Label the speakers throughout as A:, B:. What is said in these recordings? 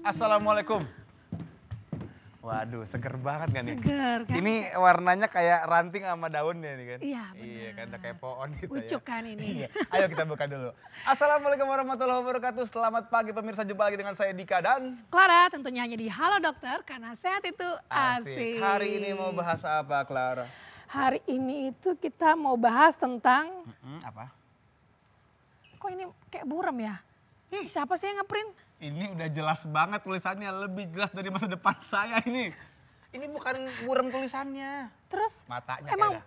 A: Assalamualaikum. Waduh, seger banget kan nih?
B: Seger kan?
A: Ini warnanya kayak ranting sama daunnya nih kan?
B: Iya benar.
A: Iya kan, udah kayak pohon gitu
B: Ucuk
A: ya.
B: kan ini.
A: Iya. Ayo kita buka dulu. Assalamualaikum warahmatullahi wabarakatuh. Selamat pagi pemirsa, jumpa lagi dengan saya Dika dan
B: Clara tentunya hanya di Halo Dokter karena sehat itu asik.
A: Hari ini mau bahas apa, Clara?
B: Hari ini itu kita mau bahas tentang,
A: Apa?
B: kok ini kayak buram ya? Siapa sih yang ngeprint?
A: Ini udah jelas banget tulisannya, lebih jelas dari masa depan saya ini. Ini bukan buram tulisannya.
B: Terus
A: Matanya
B: emang
A: kayaknya.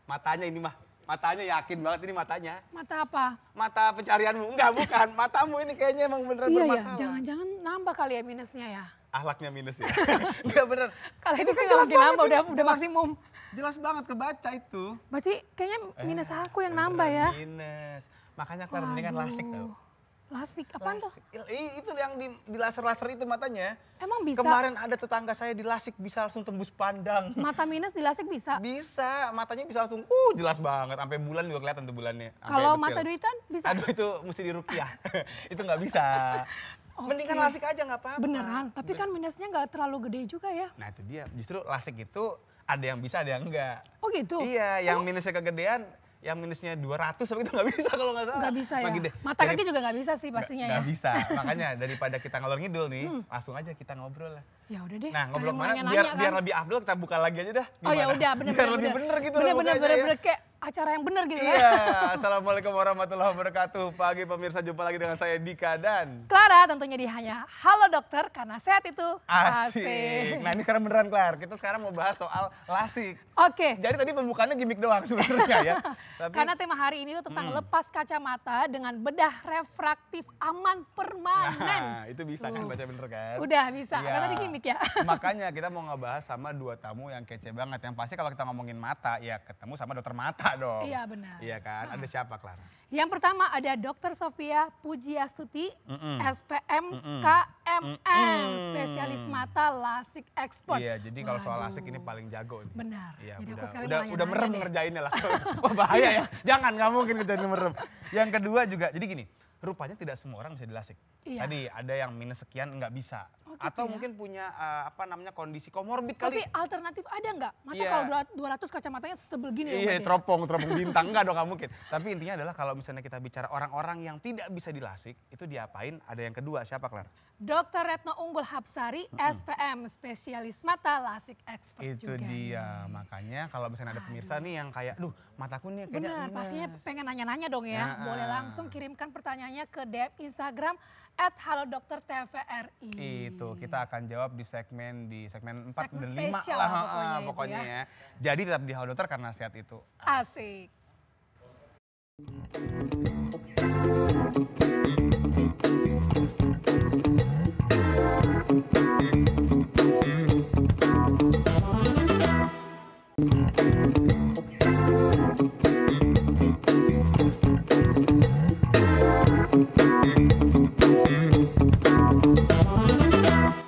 A: Matanya ini mah. Matanya yakin banget ini matanya.
B: mata apa?
A: Mata pencarianmu. Enggak, bukan. Matamu ini kayaknya emang beneran
B: Iya ya,
A: bermasalah.
B: jangan-jangan nambah kali ya minusnya ya.
A: Akhlaknya minus ya. Enggak bener.
B: Kalau
A: Ini
B: itu
A: kan
B: sih nggak
A: jelas
B: lagi
A: banget
B: nambah,
A: ini.
B: udah
A: Jelas-
B: maksimum.
A: Jelas banget kebaca itu.
B: Berarti kayaknya minus aku yang
A: Beneran
B: nambah ya.
A: Minus. Makanya Clara mendingan lasik tau.
B: Lasik, apaan tuh?
A: Itu yang di laser-laser itu matanya.
B: Emang bisa
A: Kemarin ada tetangga saya di lasik bisa langsung tembus pandang.
B: mata minus di lasik bisa?
A: Bisa, matanya bisa langsung jelas banget. Sampai bulan juga kelihatan tuh bulannya. Sampai
B: Kalau
A: detail.
B: mata duitan bisa?
A: Aduh itu mesti dirupiah. Itu nggak bisa. Mendingan
B: Oke.
A: lasik aja nggak apa-apa.
B: Beneran, tapi kan minusnya nggak terlalu gede juga ya.
A: Nah itu dia, justru lasik itu ada yang bisa ada yang enggak.
B: Oh gitu?
A: Iya, yang minusnya kegedean, yang minusnya 200 tapi itu nggak bisa kalau nggak salah.
B: Nggak bisa ya?
A: Bagi deh.
B: Mata kaki juga nggak bisa sih pastinya ya?
A: Nggak bisa, makanya daripada kita ngalor ngidul nih, langsung aja kita ngobrol lah.
B: Ya udah deh.
A: Nah ngobrol
B: sekalian
A: mana,
B: nanya-nanya
A: biar
B: kan.
A: lebih afdol kita buka lagi aja dah.
B: Oh ya
A: Gimana?
B: udah,
A: Biar lebih bener gitu loh
B: Bener-bener
A: bukanya ya.
B: kayak acara yang bener gitu
A: Iya,
B: ya.
A: assalamualaikum warahmatullahi wabarakatuh. Pagi pemirsa, jumpa lagi dengan saya Dika dan
B: Clara tentunya di hanya Halo Dokter karena sehat itu
A: asik. Nah ini sekarang beneran Clara, kita sekarang mau bahas soal lasik.
B: Oke,
A: Jadi tadi pembukaannya gimmick doang sebenarnya ya. Tapi
B: karena tema hari ini itu tentang lepas kacamata dengan bedah refraktif aman permanen.
A: nah itu bisa kan baca bener kan?
B: Udah bisa,
A: Iya.
B: kan tadi gimmick ya.
A: Makanya kita mau ngebahas sama dua tamu yang kece banget. Yang pasti kalau kita ngomongin mata, ya ketemu sama dokter mata dong.
B: Iya benar.
A: Iya kan? Ada siapa Clara?
B: Yang pertama ada Dr. Sofia Pujiastuti, SPM KMM, spesialis mata lasik ekspor.
A: Iya, jadi kalau soal
B: Waduh.
A: lasik ini paling jago nih.
B: Benar.
A: Iya,
B: Jadi aku
A: udah,
B: sekarang
A: udah,
B: mau
A: udah
B: nanya-nanya
A: merem
B: deh.
A: ngerjainnya lah. Wah bahaya ya. Jangan, nggak mungkin ngerjain merem. Yang kedua juga, jadi gini, rupanya tidak semua orang bisa dilasik.
B: Iya.
A: Tadi ada yang minus sekian nggak bisa.
B: Oh, gitu
A: Atau
B: ya?
A: mungkin punya kondisi komorbid
B: Tapi
A: kali.
B: alternatif ada nggak? Masa
A: Iya.
B: kalau 200 kacamatanya setebel gini loh
A: Iya,
B: berarti?
A: teropong bintang. Enggak dong, nggak mungkin. Tapi intinya adalah kalau misalnya kita bicara orang-orang yang tidak bisa dilasik, itu diapain? Ada yang kedua, siapa Clara?
B: Dr. Retno Unggul Hapsari, SPM, spesialis mata lasik expert
A: Itu
B: juga.
A: dia, makanya kalau misalnya ada pemirsa nih yang kayak, duh mataku nih kayaknya
B: Benar,
A: minus.
B: pastinya pengen nanya-nanya dong ya.
A: Nah,
B: Boleh langsung kirimkan pertanyaannya ke DM Instagram @halodoktertvri.
A: Itu kita akan jawab di segmen 4
B: Segmen
A: dan 5
B: spesial
A: lah
B: pokoknya itu
A: pokoknya
B: ya.
A: ya. Jadi tetap di Halo Dokter karena sehat itu.
B: Asik.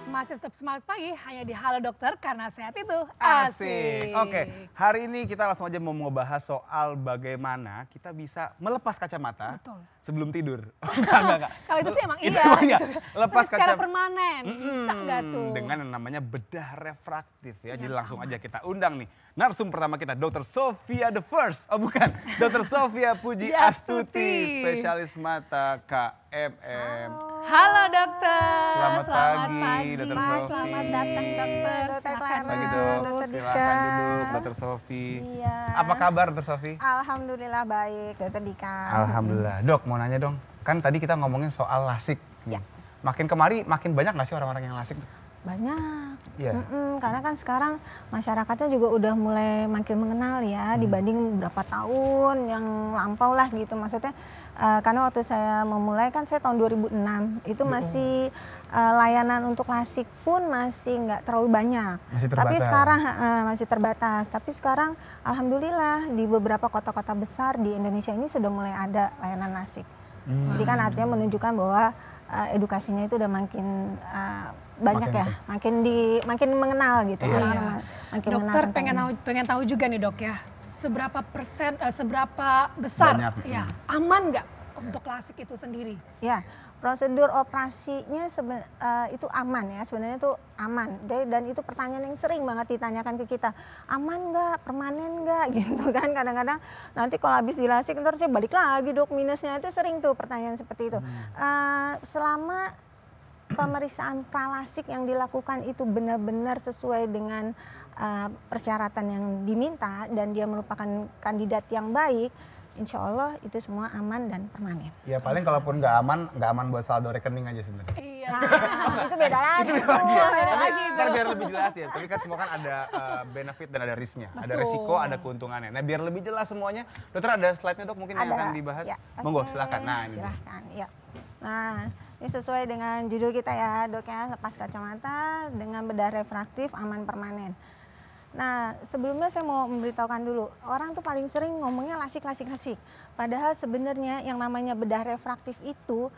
B: Masih tetap semangat pagi hanya di Halo Dokter karena sehat itu asik.
A: Oke, hari ini kita langsung aja mau ngebahas soal bagaimana kita bisa melepas kacamata
B: Betul.
A: sebelum tidur. Enggak.
B: Kalau itu sih emang
A: Itu
B: iya.
A: emang iya.
B: Gitu.
A: Lepas
B: Tapi secara
A: kacam-
B: permanen bisa nggak tuh?
A: Dengan yang namanya bedah refraktif ya. Jadi
B: Yang
A: langsung aja kita undang nih narsum pertama kita, Dr. Sofia the First. Oh bukan, Dr. Sofia Puji
B: Astuti.
A: Astuti, spesialis mata KMM.
B: Halo dokter.
A: Selamat pagi, Dr.
B: Mas,
A: Sofi.
B: selamat datang dokter.
C: Dokter
B: Silakan.
C: Clara.
A: Pagi dok,
C: Dr. Dika.
A: silakan duduk Dr. Sofi.
C: Iya.
A: Apa kabar Dr. Sofi?
C: Alhamdulillah baik, Dokter Dika.
A: Alhamdulillah. Dok mau nanya dong, kan tadi kita ngomongin soal lasik.
C: Ya.
A: Makin kemari makin banyak nggak sih orang-orang yang lasik?
C: Banyak.
A: Iya.
C: Karena kan sekarang masyarakatnya juga udah mulai makin mengenal ya dibanding beberapa tahun yang lampau lah gitu. Maksudnya karena waktu saya memulai kan saya tahun 2006 itu masih layanan untuk lasik pun masih nggak terlalu banyak.
A: Masih
C: Tapi
A: terbatas.
C: sekarang masih terbatas. Tapi sekarang alhamdulillah di beberapa kota-kota besar di Indonesia ini sudah mulai ada layanan lasik. Jadi kan artinya menunjukkan bahwa edukasinya itu udah makin banyak
A: Makin
C: ya, makin mengenal gitu.
A: Iya.
C: Orang makin mengenal
B: Dokter
C: tentang ini.
B: pengen tahu juga nih dok ya, seberapa besar
A: Banyak.
B: ya aman nggak untuk lasik itu sendiri?
C: Ya, Prosedur operasinya itu aman ya, sebenarnya itu aman. Dan itu pertanyaan yang sering banget ditanyakan ke kita, aman nggak, permanen nggak gitu kan. Kadang-kadang nanti kalau habis dilasik terus saya balik lagi dok minusnya, itu sering tuh pertanyaan seperti itu. Selama pemeriksaan pralasik yang dilakukan itu benar-benar sesuai dengan persyaratan yang diminta dan dia merupakan kandidat yang baik, insya Allah itu semua aman dan permanen.
A: Ya paling kalaupun nggak aman buat saldo rekening aja sebenarnya.
B: Iya.
C: Itu beda lagi.
B: Beda lagi.
A: Ntar biar lebih jelas ya, tapi kan semua kan ada benefit dan ada risknya. Ada
B: Betul.
A: resiko, ada keuntungannya. Nah biar lebih jelas semuanya, dokter ada slide-nya dok mungkin yang akan dibahas.
C: Ya,
A: Monggo
C: oke,
A: silakan. Nah ini.
C: silahkan. Ya. Nah ini sesuai dengan judul kita ya dok ya, lepas kacamata dengan bedah refraktif aman permanen. Nah, sebelumnya saya mau memberitahukan dulu, orang tuh paling sering ngomongnya lasik. Padahal sebenarnya yang namanya bedah refraktif itu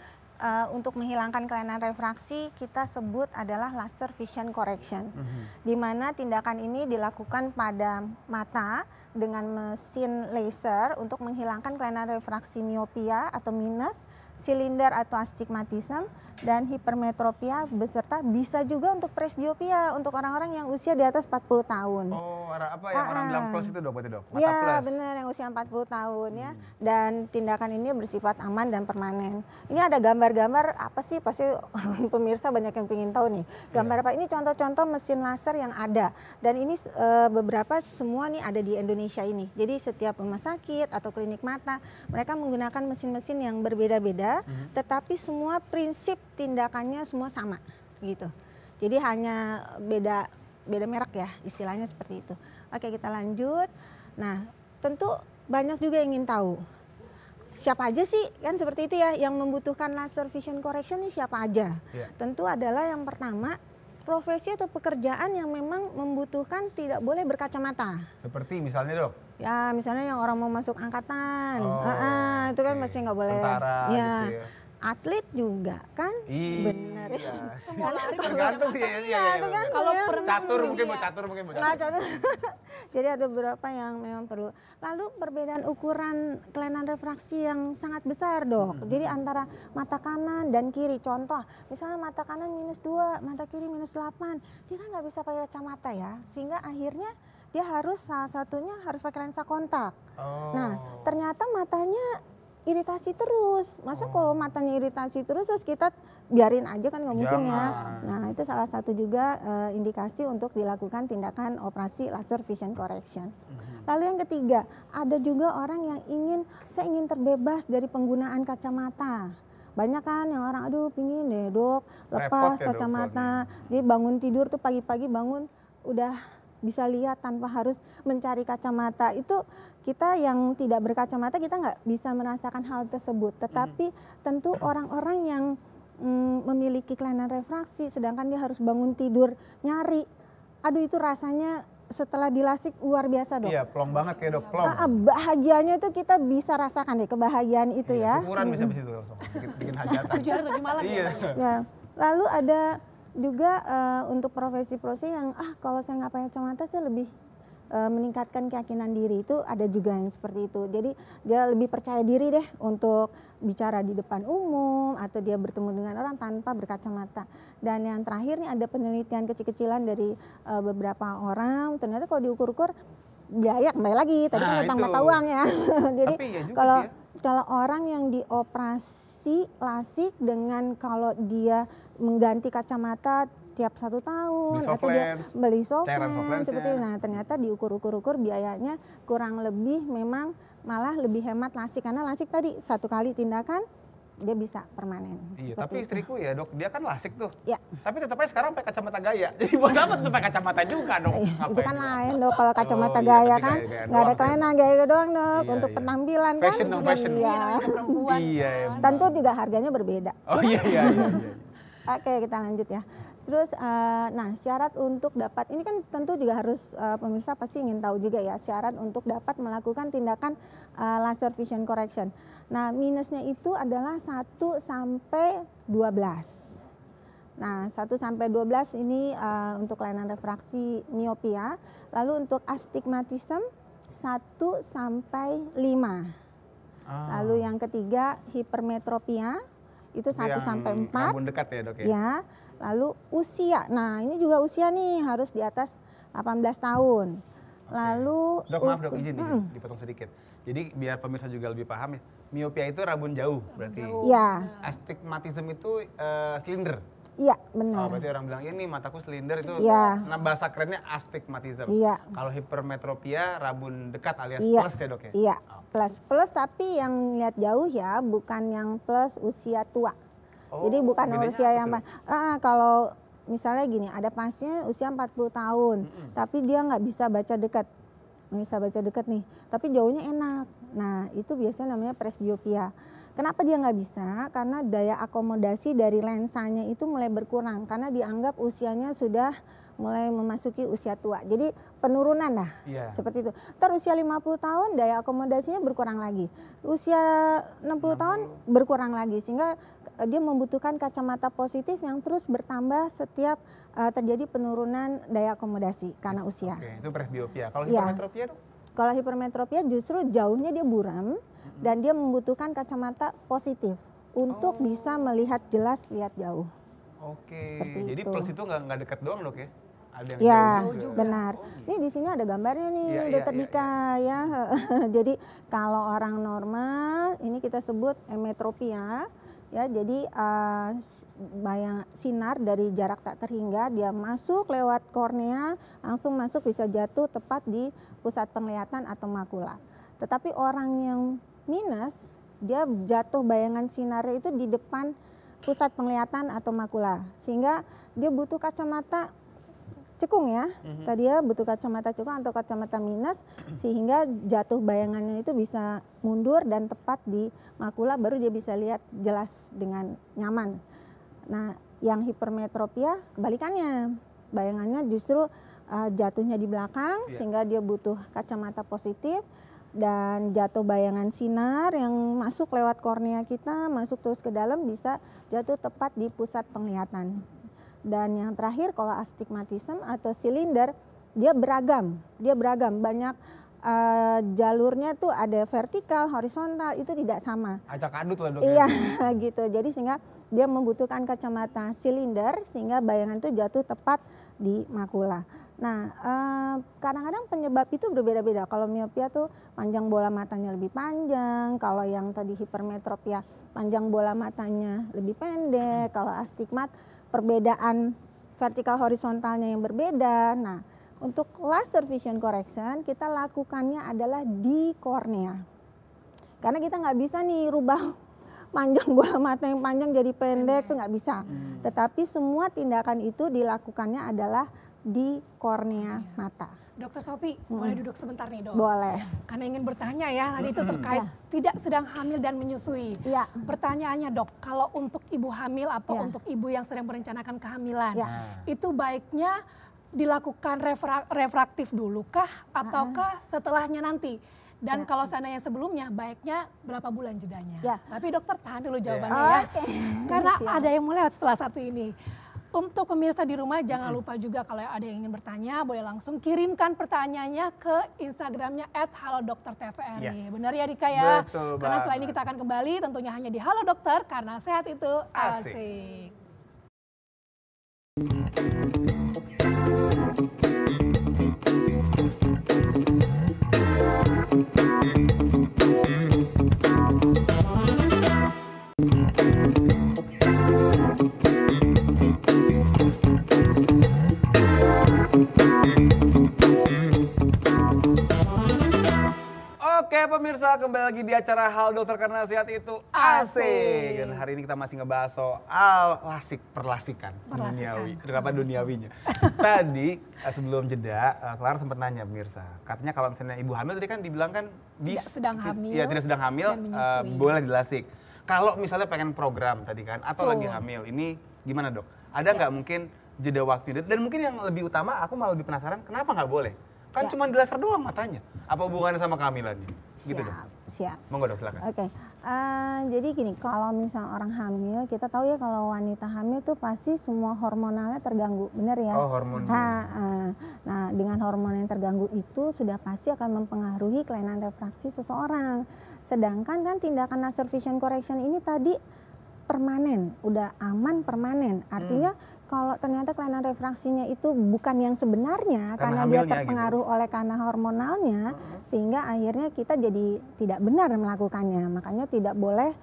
C: untuk menghilangkan kelainan refraksi kita sebut adalah laser vision correction. Di mana tindakan ini dilakukan pada mata dengan mesin laser untuk menghilangkan kelainan refraksi miopia atau minus, silinder atau astigmatisme, dan hipermetropia beserta bisa juga untuk presbiopia untuk orang-orang yang usia di atas 40 tahun.
A: Oh, apa yang orang bilang plus itu dok, berarti dok? Mata
C: Ya
A: plus.
C: benar, yang usia 40 tahun ya. Dan tindakan ini bersifat aman dan permanen. Ini ada gambar-gambar apa sih, pasti pemirsa banyak yang ingin tahu nih. Gambar apa? Ini contoh-contoh mesin laser yang ada. Dan ini beberapa semua nih ada di Indonesia ini. Jadi setiap rumah sakit atau klinik mata, mereka menggunakan mesin-mesin yang berbeda-beda, tetapi semua prinsip tindakannya semua sama gitu. Jadi hanya beda merek ya, istilahnya seperti itu. Oke, kita lanjut. Nah, tentu banyak juga yang ingin tahu siapa aja sih kan seperti itu ya yang membutuhkan laser vision correction ini siapa aja. Tentu adalah yang pertama profesi atau pekerjaan yang memang membutuhkan tidak boleh berkacamata.
A: Seperti misalnya dok?
C: Ya misalnya yang orang mau masuk angkatan, itu kan masih nggak boleh.
A: Tentara
C: ya.
A: gitu ya.
C: Atlet juga kan, benar ya.
A: Tergantung ya.
B: Kalau
A: Catur mungkin mau catur.
C: Nggak catur. Jadi ada beberapa yang memang perlu. Lalu perbedaan ukuran kelainan refraksi yang sangat besar dok. Jadi antara mata kanan dan kiri. Contoh, misalnya mata kanan -2, mata kiri -8. Dia kan nggak bisa pakai kacamata ya. Sehingga akhirnya dia harus salah satunya harus pakai lensa kontak. Nah ternyata matanya iritasi terus. Masa kalau matanya iritasi terus kita biarin aja kan nggak mungkin ya. Nah itu salah satu juga indikasi untuk dilakukan tindakan operasi laser vision correction. Lalu yang ketiga, ada juga orang yang saya ingin terbebas dari penggunaan kacamata. Banyak kan yang orang aduh pingin deh dok lepas
A: ya,
C: kacamata. Jadi bangun tidur tuh pagi-pagi bangun udah bisa lihat tanpa harus mencari kacamata. Itu kita yang tidak berkacamata kita nggak bisa merasakan hal tersebut. Tetapi tentu orang-orang yang memiliki kelainan refraksi sedangkan dia harus bangun tidur nyari. Aduh itu rasanya setelah dilasik luar biasa dok.
A: Iya plong banget kayak dok, plong.
C: Bahagianya tuh kita bisa rasakan deh kebahagiaan itu ya.
A: Syukuran bisa itu langsung, bikin hajatan.
B: 7 malam ya.
C: Ya. Lalu ada juga untuk profesi-profesi yang kalau saya nggak pakai kacamata saya lebih meningkatkan keyakinan diri, itu ada juga yang seperti itu. Jadi dia lebih percaya diri deh untuk bicara di depan umum atau dia bertemu dengan orang tanpa berkacamata. Dan yang terakhir nih ada penelitian kecil-kecilan dari beberapa orang, ternyata kalau diukur-ukur biaya kembali lagi tadi kan tentang mata uang ya. Jadi kalau orang yang dioperasi lasik dengan kalau dia mengganti kacamata tiap 1 tahun atau dia beli softland seperti itu. Nah ternyata diukur-ukur biayanya kurang lebih memang malah lebih hemat lasik karena lasik tadi 1 kali tindakan dia bisa permanen.
A: Iya, tapi istriku ya dok, dia kan lasik tuh.
C: Ya.
A: Tapi tetap aja sekarang pakai kacamata gaya. Jadi buat apa tuh pakai kacamata juga dok?
C: Itu kan lain dok, kalau kacamata gaya kan nggak ada kelainan gaya doang dok, untuk penampilan
A: fashion
C: kan
A: juga
C: fashion.
A: Iya.
C: Tentu juga harganya berbeda.
A: Oh iya.
C: Oke kita lanjut ya. Terus, nah syarat untuk dapat, ini kan tentu juga harus pemirsa pasti ingin tahu juga ya, syarat untuk dapat melakukan tindakan laser vision correction. Nah minusnya itu adalah 1 sampai 12. Nah 1 sampai 12 ini untuk kelainan refraksi miopia, lalu untuk astigmatisme 1 sampai 5. Lalu yang ketiga hipermetropia itu 1 sampai 4.
A: Rabun dekat ya dok ya?
C: Ya, lalu usia. Nah, ini juga usia nih harus di atas 18 tahun. Lalu
A: Dok maaf dok izin dipotong sedikit. Jadi biar pemirsa juga lebih paham ya. Miopia itu rabun jauh berarti.
C: ya,
A: Astigmatism itu silinder.
C: iya
A: Oh,
C: benar.
A: berarti orang bilang ini mataku silinder itu.
C: Iya.
A: Nah bahasa kerennya astigmatism.
C: Iya.
A: Kalau hipermetropia rabun dekat alias
C: Iya.
A: plus ya dok ya?
C: Iya,
A: Oh.
C: plus tapi yang lihat jauh ya, bukan yang plus usia tua. Jadi bukan
A: bedanya
C: usia
A: apa
C: yang
A: tuh?
C: kalau misalnya gini, ada pasien usia 40 tahun, tapi dia nggak bisa baca dekat. Nggak bisa baca dekat nih, tapi jauhnya enak. Nah, itu biasanya namanya presbiopia. Kenapa dia nggak bisa? Karena daya akomodasi dari lensanya itu mulai berkurang karena dianggap usianya sudah mulai memasuki usia tua. Jadi penurunan lah,
A: Iya.
C: seperti itu. Terus usia 50 tahun daya akomodasinya berkurang lagi. Usia 60 tahun berkurang lagi sehingga dia membutuhkan kacamata positif yang terus bertambah setiap terjadi penurunan daya akomodasi karena usia.
A: Oke, itu presbiopia. Kalau
C: Iya.
A: hipermetropia dok?
C: Kalau hipermetropia justru jauhnya dia buram dan dia membutuhkan kacamata positif untuk bisa melihat jelas, lihat jauh.
A: Oke,
C: Seperti
A: jadi
C: itu.
A: plus itu nggak dekat doang dok ya? Ada yang
C: Ya,
A: jauh juga.
C: benar. Ini di sini ada gambarnya nih,
A: Iya, iya,
C: Dokter
A: iya,
C: Dika ya. Jadi kalau orang normal ini kita sebut emetropia. Ya, jadi bayang sinar dari jarak tak terhingga dia masuk lewat kornea, langsung masuk bisa jatuh tepat di pusat penglihatan atau makula. Tetapi orang yang minus, dia jatuh bayangan sinarnya itu di depan pusat penglihatan atau makula, sehingga dia butuh kacamata cekung ya. Tadi ya butuh kacamata cekung atau kacamata minus sehingga jatuh bayangannya itu bisa mundur dan tepat di makula baru dia bisa lihat jelas dengan nyaman. Nah, yang hipermetropia kebalikannya. Bayangannya justru jatuhnya di belakang sehingga dia butuh kacamata positif dan jatuh bayangan sinar yang masuk lewat kornea kita, masuk terus ke dalam bisa jatuh tepat di pusat penglihatan. Dan yang terakhir kalau astigmatism atau silinder dia beragam banyak jalurnya tuh ada vertikal, horizontal itu tidak sama.
A: Acak adut lah dok
C: Iya
A: ya?
C: gitu. Jadi sehingga dia membutuhkan kacamata silinder sehingga bayangan itu jatuh tepat di makula. Nah kadang-kadang penyebab itu berbeda-beda. Kalau miopia tuh panjang bola matanya lebih panjang. Kalau yang tadi hipermetropia panjang bola matanya lebih pendek. Kalau astigmat perbedaan vertikal horizontalnya yang berbeda. Nah, untuk laser vision correction kita lakukannya adalah di kornea. Karena kita nggak bisa nih rubah panjang bola mata yang panjang jadi pendek, itu nggak bisa. Tetapi semua tindakan itu dilakukannya adalah di kornea mata.
B: Dokter Sophie, boleh duduk sebentar nih dok?
C: Boleh.
B: Karena ingin bertanya ya, tadi itu terkait tidak sedang hamil dan menyusui.
C: Iya.
B: Pertanyaannya dok, kalau untuk ibu hamil atau
C: Iya.
B: untuk ibu yang sedang merencanakan kehamilan,
C: Iya.
B: itu baiknya dilakukan refraktif dulu kah ataukah setelahnya nanti? Dan kalau seandainya sebelumnya, baiknya berapa bulan jedanya?
C: Ya.
B: Tapi dokter tahan dulu jawabannya ya.
C: Oke.
B: Karena
C: Siap.
B: ada yang mau lewat setelah satu ini. Untuk pemirsa di rumah jangan lupa juga kalau ada yang ingin bertanya boleh langsung kirimkan pertanyaannya ke Instagramnya @halodoktertvri.
A: Yes.
B: Benar ya Dika ya?
A: Betul
B: Karena setelah
A: banget.
B: ini kita akan kembali tentunya hanya di Halo Dokter karena sehat itu
A: Asik.
B: asik.
A: Oke pemirsa, kembali lagi di acara Hal Dokter karena sehat itu asik. Dan hari ini kita masih ngebahas soal perlasikan. Duniawi, kenapa duniawinya. Tadi sebelum jeda, Clara sempat nanya pemirsa. Katanya kalau misalnya ibu hamil tadi kan dibilang kan
B: Tidak sedang hamil
A: ya, tidak sedang hamil
B: dan menyusui.
A: boleh dilasik. Kalau misalnya pengen program tadi kan atau
B: Betul.
A: lagi hamil, ini gimana dok? Ada nggak mungkin jeda waktu? Dan mungkin yang lebih utama, aku malah lebih penasaran kenapa nggak boleh? Kan cuma dilaser doang matanya. Apa hubungannya sama kehamilannya? Gitu dok.
C: Siap.
A: Monggo dok, silakan.
C: Oke, jadi gini, kalau misalnya orang hamil, kita tahu ya kalau wanita hamil tuh pasti semua hormonalnya terganggu, benar ya?
A: Oh, hormonnya.
C: Nah, dengan hormon yang terganggu itu sudah pasti akan mempengaruhi kelainan refraksi seseorang. Sedangkan kan tindakan laser vision correction ini tadi permanen, udah aman permanen. Artinya kalau ternyata kelainan refraksinya itu bukan yang sebenarnya karena dia terpengaruh oleh karena hormonalnya, sehingga akhirnya kita jadi tidak benar melakukannya. Makanya tidak boleh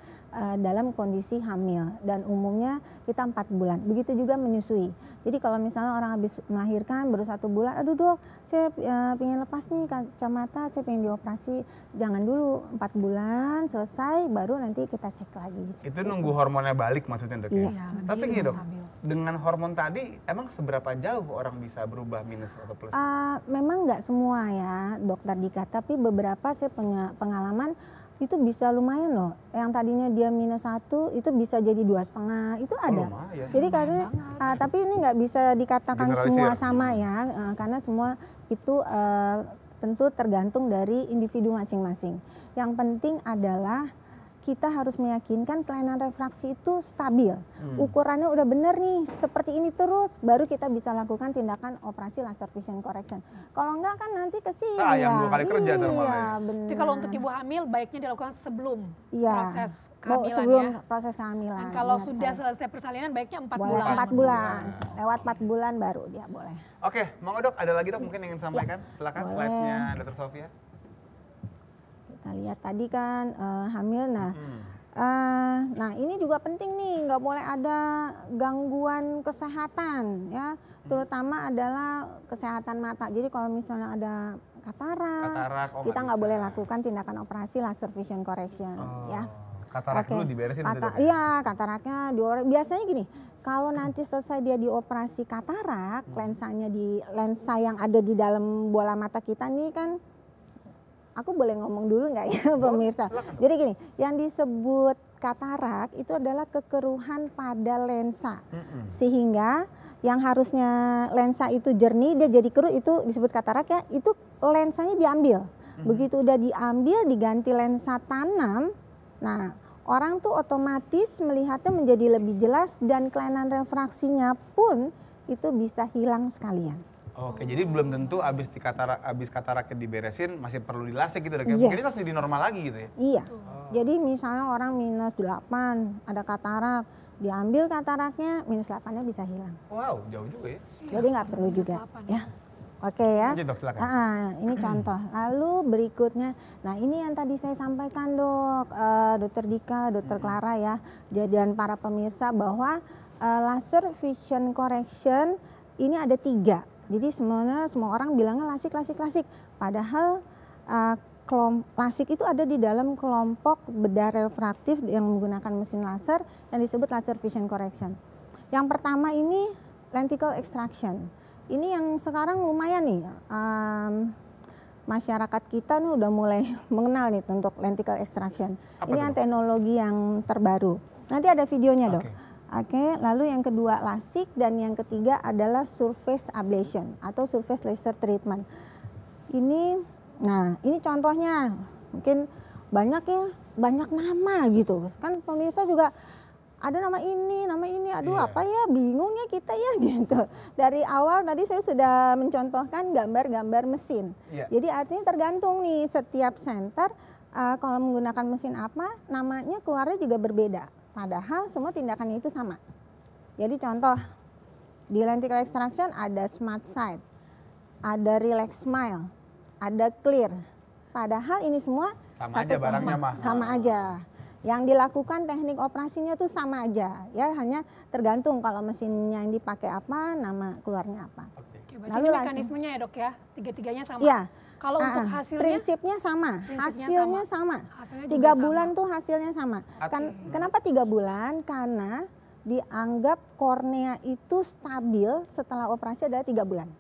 C: dalam kondisi hamil, dan umumnya kita 4 bulan. Begitu juga menyusui. Jadi kalau misalnya orang habis melahirkan baru 1 bulan, aduh dok, saya pengen lepas nih kacamata, saya pengen dioperasi. Jangan dulu, 4 bulan selesai baru nanti kita cek lagi.
A: Itu nunggu hormonnya balik maksudnya dok?
C: Iya.
B: Ya,
A: Tapi gini dok, dengan hormon tadi emang seberapa jauh orang bisa berubah minus atau plus?
C: Memang nggak semua ya dokter Dika, tapi beberapa saya punya pengalaman itu bisa lumayan loh. Yang tadinya dia -1 itu bisa jadi 2,5, itu ada. Jadi katanya, tapi ini nggak bisa dikatakan semua sama ya, karena semua itu tentu tergantung dari individu masing-masing. Yang penting adalah kita harus meyakinkan kelainan refraksi itu stabil. Ukurannya udah bener nih, seperti ini terus, baru kita bisa lakukan tindakan operasi laser vision correction. Kalau enggak kan nanti kesian
A: sayang 2 kali kerja
C: bener.
B: Jadi kalau untuk ibu hamil baiknya dilakukan sebelum proses kehamilan
C: sebelum
B: ya.
C: proses kehamilan.
B: Dan kalau sudah selesai persalinan baiknya 4 bulan.
C: 4 bulan. Lewat 4 bulan baru dia boleh.
A: Oke, mau dok, ada lagi dok mungkin yang ingin sampaikan? Silakan slide-nya Dr. Sofia.
C: Kita lihat tadi kan hamil, nah ini juga penting nih, nggak boleh ada gangguan kesehatan ya, terutama adalah kesehatan mata. Jadi kalau misalnya ada katarak kita nggak boleh lakukan tindakan operasi laser vision correction ya.
A: Katarak dulu diberesin dok.
C: Iya, kataraknya biasanya gini, kalau nanti selesai dia dioperasi katarak, lensa yang ada di dalam bola mata kita nih kan. Aku boleh ngomong dulu nggak ya pemirsa? Jadi gini, yang disebut katarak itu adalah kekeruhan pada lensa. Sehingga yang harusnya lensa itu jernih, dia jadi keruh, itu disebut katarak ya, itu lensanya diambil. Begitu udah diambil, diganti lensa tanam, nah orang tuh otomatis melihatnya menjadi lebih jelas dan kelainan refraksinya pun itu bisa hilang sekalian.
A: Oke, jadi belum tentu abis kataraknya diberesin masih perlu dilasik gitu dok. Mungkin itu jadi normal lagi gitu ya?
C: Iya, jadi misalnya orang -8 ada katarak, diambil kataraknya -8-nya bisa hilang.
A: Wow, jauh juga ya.
C: Jadi nggak perlu juga ya. Oke ya.
A: Lanjut dok, silakan.
C: Ini contoh. Lalu berikutnya, nah ini yang tadi saya sampaikan dok, Dokter Dika, Dokter Clara ya, dan para pemirsa bahwa laser vision correction ini ada 3. Jadi semua orang bilangnya lasik. Padahal lasik itu ada di dalam kelompok bedah refraktif yang menggunakan mesin laser yang disebut laser vision correction. Yang pertama ini lenticle extraction. Ini yang sekarang lumayan nih, masyarakat kita nih udah mulai mengenal nih untuk lenticle extraction. Ini teknologi yang terbaru. Nanti ada videonya dok. Oke, lalu yang kedua lasik, dan yang ketiga adalah surface ablation atau surface laser treatment. Ini contohnya, mungkin banyak nama gitu. Kan pemirsa juga ada nama ini, aduh apa ya, bingung ya kita ya gitu. Dari awal tadi saya sudah mencontohkan gambar-gambar mesin. Jadi artinya tergantung nih setiap center kalau menggunakan mesin apa, namanya keluarnya juga berbeda. Padahal semua tindakannya itu sama. Jadi contoh, di lenticle extraction ada smart sight, ada relax smile, ada clear. Padahal ini semua
A: sama aja barangnya mah.
C: Sama aja. Yang dilakukan teknik operasinya tuh sama aja. Ya hanya tergantung kalau mesinnya yang dipakai apa, nama keluarnya apa.
B: Oke, berarti mekanismenya ya dok ya, tiga-tiganya sama?
C: Iya.
B: Kalau untuk hasilnya?
C: Prinsipnya sama, hasilnya sama. 3 bulan tuh hasilnya sama. Kenapa 3 bulan? Karena dianggap kornea itu stabil setelah operasi adalah 3 bulan.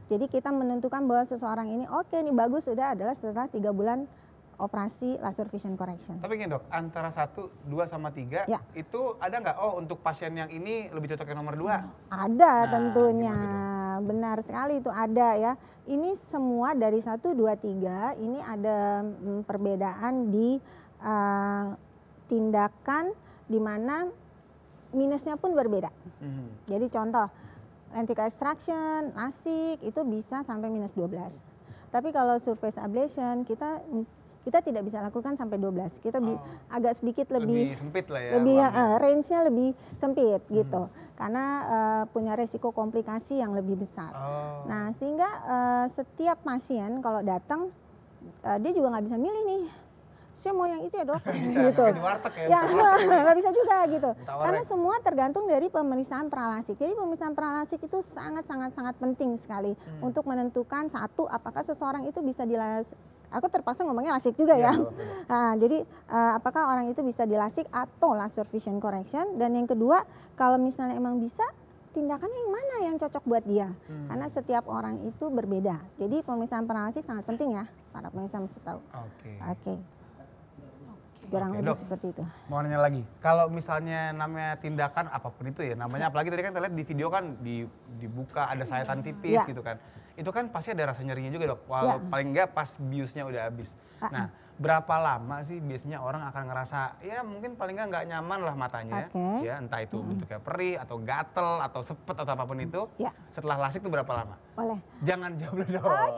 C: Jadi kita menentukan bahwa seseorang ini ini bagus sudah adalah setelah 3 bulan operasi laser vision correction.
A: Tapi gini dok, antara 1, 2 sama 3 itu ada nggak? untuk pasien yang ini lebih cocok yang nomor 2?
C: Ada tentunya, benar sekali itu ada ya. Ini semua dari 1, 2, 3 ini ada perbedaan di tindakan di mana minusnya pun berbeda. Jadi contoh, lenticle extraction, lasik itu bisa sampai -12. Tapi kalau surface ablation kita kita tidak bisa lakukan sampai 12. Kita agak sedikit lebih
A: sempit lah ya.
C: lebih range-nya lebih sempit gitu. Karena punya resiko komplikasi yang lebih besar. Nah, sehingga setiap pasien kalau datang dia juga nggak bisa milih nih. Saya mau yang itu ya dok, gitu.
A: Di warteg ya.
C: Nggak bisa juga gitu. Karena semua tergantung dari pemeriksaan pralasik. Jadi pemeriksaan pralasik itu sangat penting sekali untuk menentukan satu apakah seseorang itu bisa dilasik. Aku terpaksa ngomongnya lasik juga ya. Nah, jadi apakah orang itu bisa dilasik atau laser vision correction. Dan yang kedua, kalau misalnya emang bisa, tindakannya yang mana yang cocok buat dia. Karena setiap orang itu berbeda. Jadi pemeriksaan pralasik sangat penting ya, para pemirsa mesti tahu. Oke. Kurang lebih seperti itu.
A: Mau nanya lagi, kalau misalnya namanya tindakan apapun itu ya, namanya apalagi tadi kan kita lihat di video kan dibuka ada sayatan tipis gitu kan. Itu kan pasti ada rasa nyerinya juga dok, walau paling enggak pas biusnya udah habis. Nah, berapa lama sih biasanya orang akan ngerasa ya mungkin paling nggak nyaman lah matanya ya, entah itu bentuknya perih atau gatel atau sepet atau apapun itu. Setelah lasik itu berapa lama?
C: Boleh.
A: Jangan jawab dulu dong.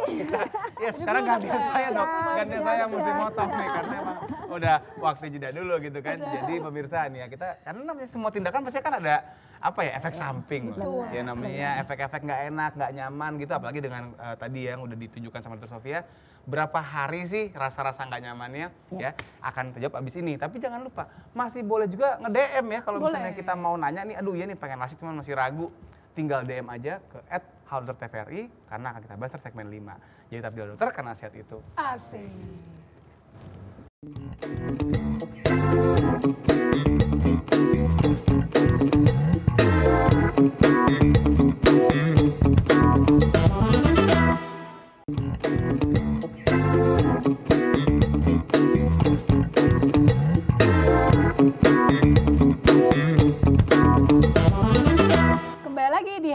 A: Ya sekarang gantian saya dok, gantian saya mesti motong nih karena emang udah waktu jeda dulu gitu kan. Jadi pemirsa nih ya kita, karena namanya semua tindakan pasti kan ada apa ya, efek samping lah. Ya namanya efek-efek nggak enak, nggak nyaman gitu, apalagi dengan tadi yang udah ditunjukkan sama Dr. Sofia. Berapa hari sih rasa-rasa nggak nyamannya ya akan terjawab abis ini. Tapi jangan lupa masih boleh juga nge-DM ya kalau misalnya kita mau nanya nih, aduh ya nih pengen lasik cuman masih ragu. Tinggal DM aja ke @haldokter_tvri karena akan kita bahas segmen 5. Jadi tetap di dokter karena sehat itu
B: asik.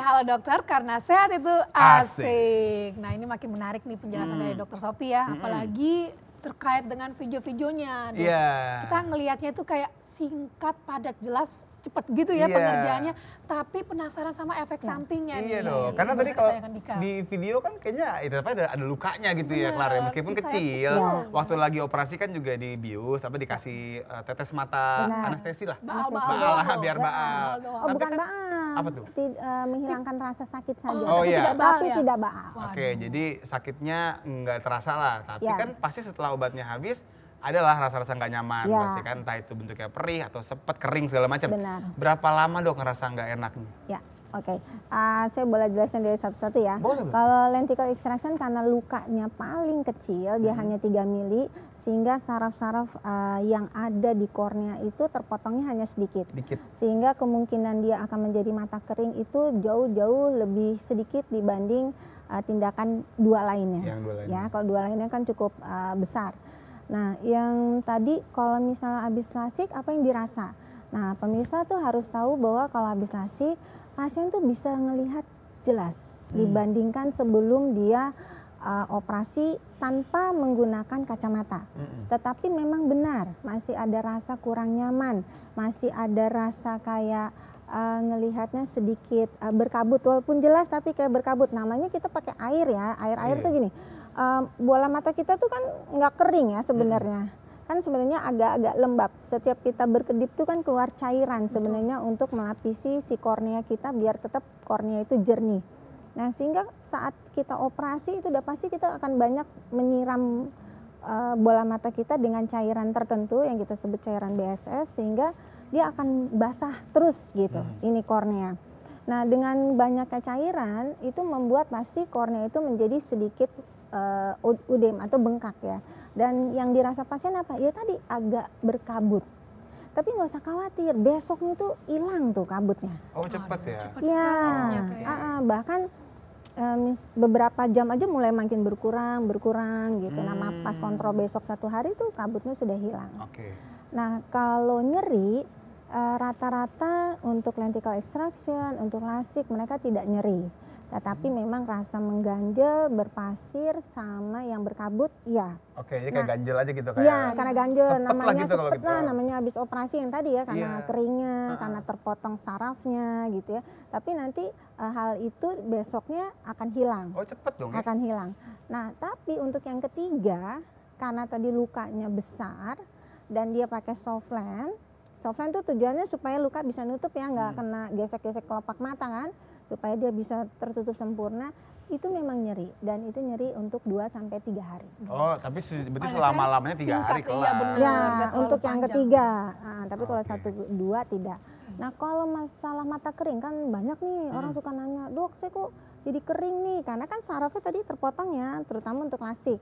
B: Halo dokter, karena sehat itu asik. Nah ini makin menarik nih penjelasan dari dokter Sophie ya, apalagi terkait dengan video-videonya. Kita ngelihatnya itu kayak singkat, padat, jelas, cepet gitu ya pengerjaannya, tapi penasaran sama efek sampingnya nih.
A: Iya dong, karena tadi kalau di video kan kayaknya itu ada lukanya gitu ya Clara ya, meskipun kecil. Waktu lagi operasi kan juga dibius, dikasih tetes mata anestesi lah. Baal biar baal.
C: Oh bukan baal.
A: Apa tuh?
C: Menghilangkan rasa sakit saja,
B: tapi
C: tidak baal.
A: Oke, jadi sakitnya nggak terasa lah, tapi kan pasti setelah obatnya habis adalah rasa-rasa nggak nyaman, pasti kan, entah itu bentuknya perih atau sepet, kering segala macam. Berapa lama dok ngerasa nggak enaknya?
C: Ya, oke. Saya boleh jelasin dari satu-satu ya. Kalau lenticle extraction karena lukanya paling kecil, dia hanya 3 mili, sehingga saraf-saraf yang ada di kornea itu terpotongnya hanya sedikit. Sehingga kemungkinan dia akan menjadi mata kering itu jauh-jauh lebih sedikit dibanding tindakan dua lainnya. Ya, kalau dua lainnya kan cukup besar. Nah, yang tadi kalau misalnya habis lasik apa yang dirasa? Nah, pemirsa tuh harus tahu bahwa kalau habis lasik pasien tuh bisa ngelihat jelas dibandingkan sebelum dia operasi tanpa menggunakan kacamata. Tetapi memang benar masih ada rasa kurang nyaman, masih ada rasa kayak ngelihatnya sedikit berkabut, walaupun jelas tapi kayak berkabut. Namanya kita pakai air ya, air tuh gini. Bola mata kita tuh kan nggak kering ya sebenarnya, kan sebenarnya agak-agak lembab. Setiap kita berkedip tuh kan keluar cairan sebenarnya untuk melapisi si kornea kita biar tetap kornea itu jernih. Nah sehingga saat kita operasi itu udah pasti kita akan banyak menyiram bola mata kita dengan cairan tertentu yang kita sebut cairan BSS, sehingga dia akan basah terus gitu ini kornea. Nah dengan banyaknya cairan itu membuat pasti kornea itu menjadi sedikit udem atau bengkak ya. Dan yang dirasa pasien apa? Ya tadi agak berkabut. Tapi nggak usah khawatir, besoknya tuh hilang tuh kabutnya.
A: Oh cepat ya?
B: Cepat sekali ya.
C: Bahkan beberapa jam aja mulai makin berkurang gitu. Nah pas kontrol besok 1 hari tuh kabutnya sudah hilang. Nah kalau nyeri rata-rata untuk lenticle extraction, untuk lasik mereka tidak nyeri. Tetapi memang rasa mengganjel, berpasir, sama yang berkabut, ya.
A: Oke, jadi kayak ganjel aja gitu kayak.
C: Iya, karena ganjel namanya
A: gitu,
C: sepet lah, namanya habis operasi yang tadi ya, karena keringnya, karena terpotong sarafnya gitu ya. Tapi nanti hal itu besoknya akan hilang.
A: Oh cepet dong ya?
C: Akan hilang. Nah tapi untuk yang ketiga, karena tadi lukanya besar dan dia pakai soft lens. Soft lens itu tujuannya supaya luka bisa nutup ya, nggak kena gesek-gesek kelopak mata kan, supaya dia bisa tertutup sempurna. Itu memang nyeri dan itu nyeri untuk 2-3 hari.
A: Oh, tapi berarti selama-lamanya 3 hari kelar.
B: Iya benar.
C: Ya,
B: Nggak terlalu
C: untuk yang
B: panjang.
C: ketiga. Nah, tapi kalau 1-2 tidak. Nah, kalau masalah mata kering kan banyak nih orang suka nanya, "Dok, saya kok jadi kering nih?" Karena kan sarafnya tadi terpotong ya, terutama untuk lasik.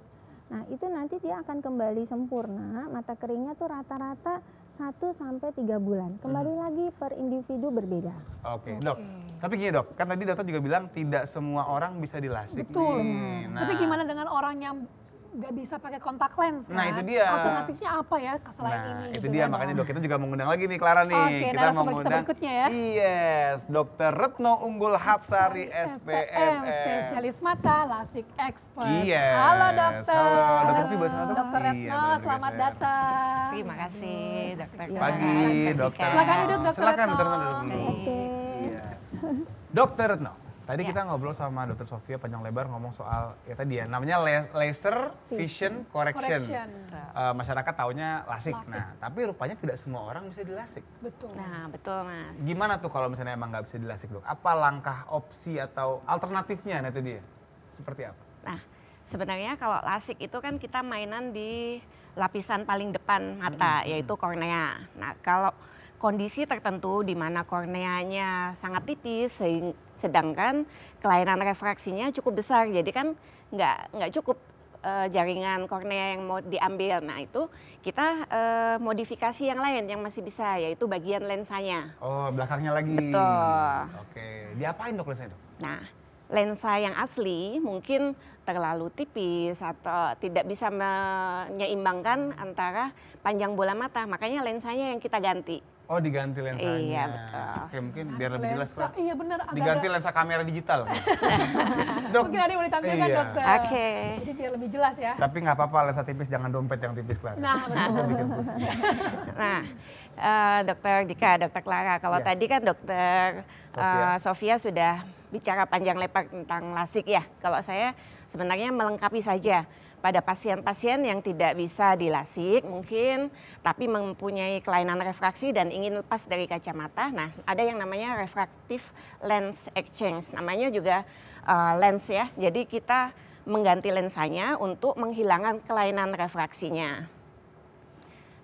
C: Nah, itu nanti dia akan kembali sempurna, mata keringnya tuh rata-rata 1-3 bulan. Kembali lagi per individu berbeda.
A: Oke, Dok. Tapi gini Dok, kan tadi dokter juga bilang tidak semua orang bisa dilasik
B: Betul.
A: nih.
B: Tapi gimana dengan orang yang nggak bisa pakai kontak lens kan?
A: Nah, itu dia.
B: Alternatifnya apa ya selain ini?
A: Itu
B: gitu
A: dia,
B: kan?
A: makanya Dok kita juga mengundang lagi nih Clara nih.
B: Oke,
A: kita
B: narasumber kita
A: mengundang
B: berikutnya ya.
A: Yes, Dr. Retno Unggul Hapsari SPM.
B: spesialis mata lasik expert.
A: Yes.
B: Halo dokter.
A: Halo, Dr. Fi, boleh selamat, Dok?
B: Dokter
A: Iya,
B: Retno,
A: boleh
B: selamat
A: saya.
B: datang.
D: Terima kasih dokter.
A: Pagi, Dokter.
B: Silakan duduk, Dr.
A: Silakan,
B: Retno.
A: Dr. Retno duduk dulu.
C: Oke.
A: Iya. Dokter Retno, tadi
D: Ya.
A: kita ngobrol sama Dr. Sofia panjang lebar ngomong soal ya tadi ya namanya laser vision correction. Masyarakat taunya lasik. Nah, tapi rupanya tidak semua orang bisa dilasik.
B: Betul.
D: Nah betul mas.
A: Gimana tuh kalau misalnya emang nggak bisa dilasik Dok? Apa langkah opsi atau alternatifnya? Nah itu dia. Seperti apa?
D: Nah sebenarnya kalau lasik itu kan kita mainan di lapisan paling depan mata yaitu kornea. Nah kalau kondisi tertentu di mana korneanya sangat tipis sedangkan kelainan refraksinya cukup besar, jadi kan nggak cukup jaringan kornea yang mau diambil. Nah itu kita modifikasi yang lain yang masih bisa, yaitu bagian lensanya.
A: Oh, belakangnya lagi.
D: Betul.
A: Oke, diapain Dok lensanya Dok?
D: Nah lensa yang asli mungkin terlalu tipis atau tidak bisa menyeimbangkan antara panjang bola mata, makanya lensanya yang kita ganti.
A: Oh, diganti lensanya.
D: Iya, betul.
A: Oke, mungkin biar lebih jelas Pak.
B: Iya benar.
A: Diganti lensa kamera digital. Dok,
B: Mungkin ada yang mau ditampilkan
A: iya.
B: dokter.
D: Oke.
B: Jadi biar lebih jelas ya.
A: Tapi nggak apa-apa lensa tipis, jangan dompet yang tipis Clara.
B: Nah betul.
A: Bikin pusing.
D: Nah, dokter Dika, dokter Clara, kalau
A: Yes.
D: tadi kan dokter Sofia sudah bicara panjang lebar tentang lasik ya. Kalau saya sebenarnya melengkapi saja pada pasien-pasien yang tidak bisa dilasik mungkin, tapi mempunyai kelainan refraksi dan ingin lepas dari kacamata. Nah, ada yang namanya refractive lens exchange, namanya juga lens ya. Jadi kita mengganti lensanya untuk menghilangkan kelainan refraksinya.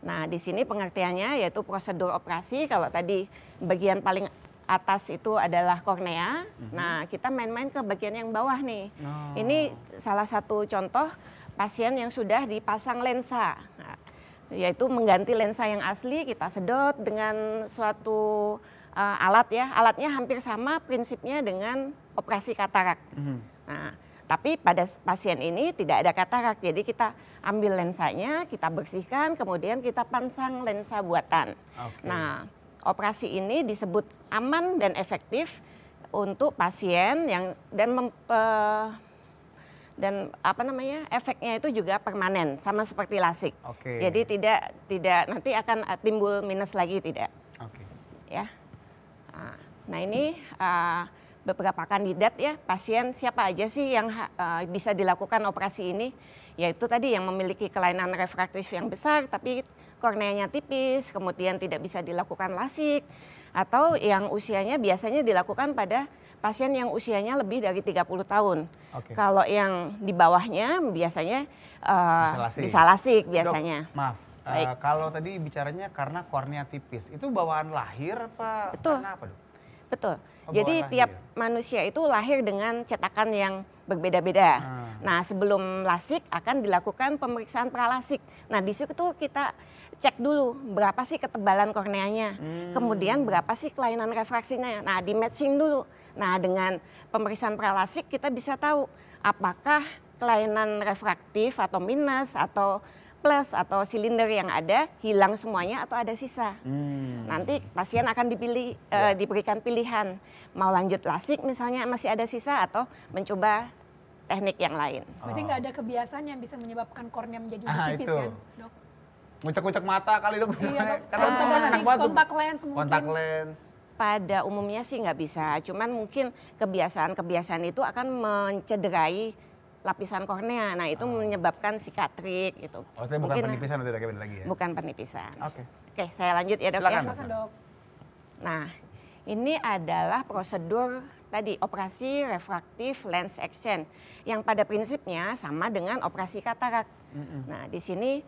D: Nah, di sini pengertiannya yaitu prosedur operasi. Kalau tadi bagian paling atas itu adalah kornea. Nah, kita main-main ke bagian yang bawah nih. Ini salah satu contoh pasien yang sudah dipasang lensa. Nah, yaitu mengganti lensa yang asli, kita sedot dengan suatu alat ya. Alatnya hampir sama prinsipnya dengan operasi katarak. Nah, tapi pada pasien ini tidak ada katarak, jadi kita ambil lensanya, kita bersihkan, kemudian kita pasang lensa buatan.
A: Oke.
D: Nah, operasi ini disebut aman dan efektif untuk pasien yang dan efeknya itu juga permanen, sama seperti lasik.
A: Oke.
D: Jadi tidak nanti akan timbul minus lagi, tidak.
A: Oke.
D: Ya. Nah ini beberapa kandidat ya, pasien siapa aja sih yang bisa dilakukan operasi ini, yaitu tadi yang memiliki kelainan refraktif yang besar tapi korneanya tipis, kemudian tidak bisa dilakukan lasik, atau yang usianya biasanya dilakukan pada pasien yang usianya lebih dari 30 tahun.
A: Oke.
D: Kalau yang di bawahnya biasanya bisa lasik biasanya.
A: Dok, maaf.
D: Baik.
A: Kalau tadi bicaranya karena kornea tipis, itu bawaan lahir apa?
D: Betul.
A: Karena apa Dok?
D: Betul.
A: Oh,
D: Jadi
A: bawaan
D: tiap
A: lahir.
D: manusia itu lahir dengan cetakan yang berbeda-beda. Nah, sebelum lasik akan dilakukan pemeriksaan pralasik. Nah, di situ kita cek dulu berapa sih ketebalan korneanya, kemudian berapa sih kelainan refraksinya. Nah, di matching dulu. Nah, dengan pemeriksaan pralasik kita bisa tahu apakah kelainan refraktif atau minus atau plus atau silinder yang ada hilang semuanya atau ada sisa. Nanti pasien akan diberikan pilihan mau lanjut lasik misalnya masih ada sisa atau mencoba teknik yang lain.
B: Berarti nggak ada kebiasaan yang bisa menyebabkan kornea menjadi lebih tipis
A: itu.
B: kan, Dok?
A: Ngucek-ngucek mata kali Dok.
B: Iya, Dok.
A: Karena
B: Kontak
A: enak
B: ganti
A: banget tuh.
B: kontak lens mungkin.
A: Kontak lens.
D: Pada umumnya sih nggak bisa, cuman mungkin kebiasaan-kebiasaan itu akan mencederai lapisan kornea. Nah, itu menyebabkan sikatrik gitu.
A: Oh, tapi bukan penipisan nanti lagi ya?
D: Bukan penipisan.
A: Oke.
D: Oke, saya lanjut ya, Dok.
A: Silakan,
B: Silakan, Dok.
D: Nah, ini adalah prosedur tadi operasi refraktif lens exchange yang pada prinsipnya sama dengan operasi katarak. Nah, di sini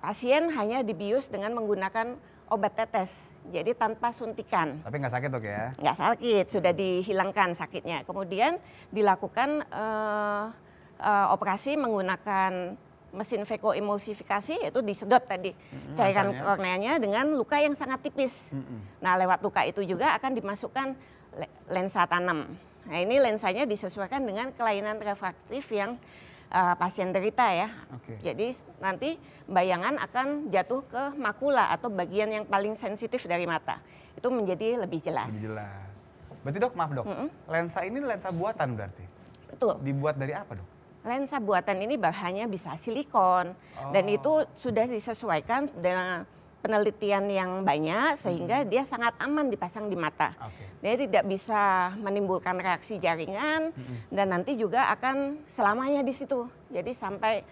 D: pasien hanya dibius dengan menggunakan obat tetes, jadi tanpa suntikan.
A: Tapi nggak sakit, Dok, ya?
D: Nggak sakit, sudah dihilangkan sakitnya. Kemudian dilakukan operasi menggunakan mesin vakoemulsifikasi, yaitu disedot tadi cairan korneanya dengan luka yang sangat tipis. Nah, lewat luka itu juga akan dimasukkan lensa tanam. Nah, ini lensanya disesuaikan dengan kelainan refraktif yang pasien derita ya. Jadi nanti bayangan akan jatuh ke makula atau bagian yang paling sensitif dari mata. Itu menjadi lebih jelas.
A: Lebih jelas. Berarti, Dok, maaf, Dok. Lensa ini lensa buatan berarti?
D: Betul.
A: Dibuat dari apa, Dok?
D: Lensa buatan ini bahannya bisa silikon dan itu sudah disesuaikan dengan penelitian yang banyak sehingga dia sangat aman dipasang di mata. Dia tidak bisa menimbulkan reaksi jaringan dan nanti juga akan selamanya di situ. Jadi sampai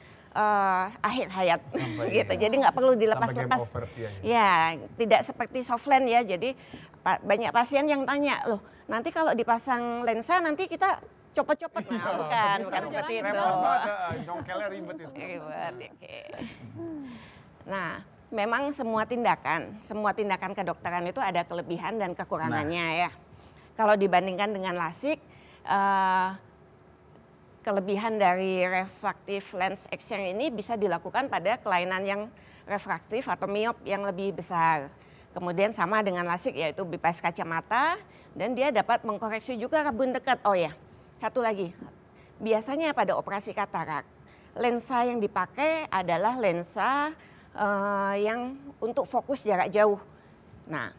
D: akhir hayat gitu. Jadi nggak perlu dilepas-lepas. Ya, tidak seperti softland ya. Jadi banyak pasien yang tanya, loh nanti kalau dipasang lensa nanti kita copot-copot. Nah, bukan seperti itu.
A: Jongkelnya ribet itu.
D: Ribet, oke. Nah, memang semua tindakan kedokteran itu ada kelebihan dan kekurangannya ya. Kalau dibandingkan dengan LASIK, kelebihan dari refraktif lens exchange ini bisa dilakukan pada kelainan yang refraktif atau miop yang lebih besar. Kemudian sama dengan LASIK yaitu bypass kacamata dan dia dapat mengkoreksi juga rabun dekat. Oh ya, satu lagi, biasanya pada operasi katarak, lensa yang dipakai adalah lensa yang untuk fokus jarak jauh. Nah,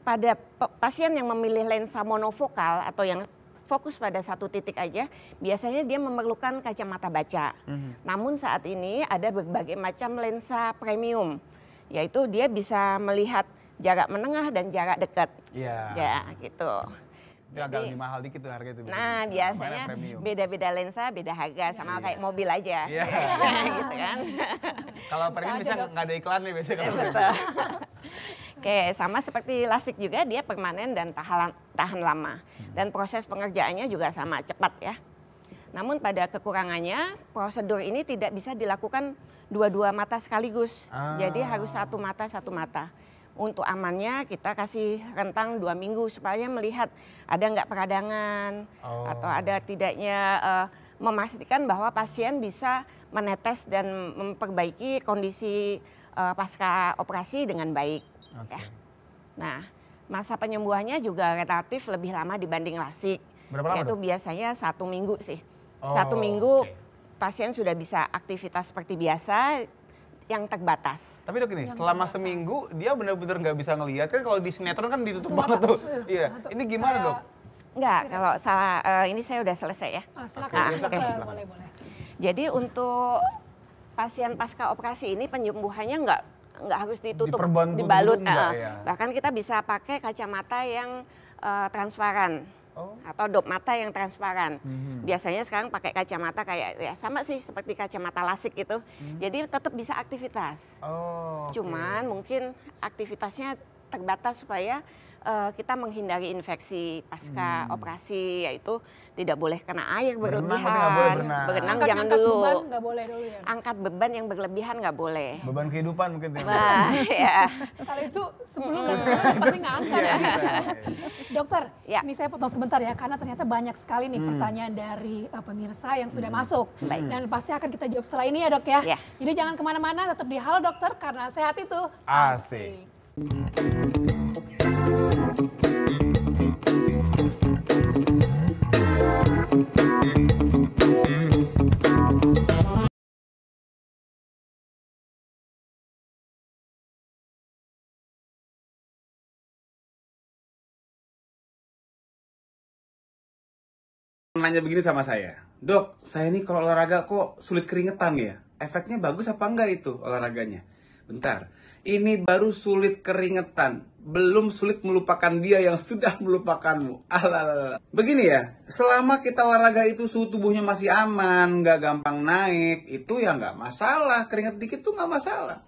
D: pada pasien yang memilih lensa monofokal atau yang fokus pada satu titik aja, biasanya dia memerlukan kacamata baca. Namun saat ini ada berbagai macam lensa premium, yaitu dia bisa melihat jarak menengah dan jarak dekat. Ya, gitu.
A: Itu agak lebih mahal dikit tuh harga itu.
D: Nah, biasanya beda-beda lensa, beda harga, sama kayak mobil aja. Gitu kan.
A: Kalau premium bisa nggak ada iklan nih biasanya.
D: Oke, sama seperti LASIK juga, dia permanen dan tahan lama. Dan proses pengerjaannya juga sama, cepat ya. Namun pada kekurangannya, prosedur ini tidak bisa dilakukan dua-dua mata sekaligus. Jadi harus satu mata. Untuk amannya kita kasih rentang 2 minggu supaya melihat ada nggak peradangan atau ada tidaknya memastikan bahwa pasien bisa menetes dan memperbaiki kondisi pasca operasi dengan baik. Ya. Nah, masa penyembuhannya juga relatif lebih lama dibanding LASIK.
A: Berapa lama?
D: Yaitu biasanya 1 minggu sih. 1 minggu pasien sudah bisa aktivitas seperti biasa yang terbatas.
A: Tapi, Dok, ini selama seminggu dia benar-benar nggak bisa ngelihat kan, kalau di sinetron kan ditutup banget tuh. Iya. Ini gimana, Dok?
D: Enggak, kalau salah ini saya udah selesai ya.
B: Silakan, boleh.
D: Jadi untuk pasien pasca operasi ini penyembuhannya nggak harus ditutup, dibalut. Bahkan kita bisa pakai kacamata yang transparan. Atau dop mata yang transparan. Biasanya sekarang pakai kacamata kayak ya sama sih seperti kacamata LASIK gitu. Jadi tetap bisa aktivitas. Cuman mungkin aktivitasnya terbatas supaya kita menghindari infeksi pasca operasi, yaitu tidak boleh kena air berlebihan. Berenang jangan dulu.
B: Beban nggak boleh dulu ya.
D: Angkat beban yang berlebihan nggak boleh.
A: Beban kehidupan mungkin.
D: Nah, ya.
B: Kalau itu sebelum dan sesudah pasti nggak angkat ya. Dokter, ini saya potong sebentar ya, karena ternyata banyak sekali nih pertanyaan dari pemirsa yang sudah masuk. Dan pasti akan kita jawab setelah ini ya, Dok ya. Jadi jangan kemana-mana, tetap di Halo Dokter karena sehat itu
A: asik. Nanya begini sama saya, Dok, saya ini kalau olahraga kok sulit keringetan ya? Efeknya bagus apa enggak itu olahraganya? Bentar, Ini baru sulit keringetan, belum sulit melupakan dia yang sudah melupakanmu. Alalala. Begini ya, selama kita olahraga itu suhu tubuhnya masih aman, nggak gampang naik, itu ya nggak masalah. Keringat dikit tuh nggak masalah.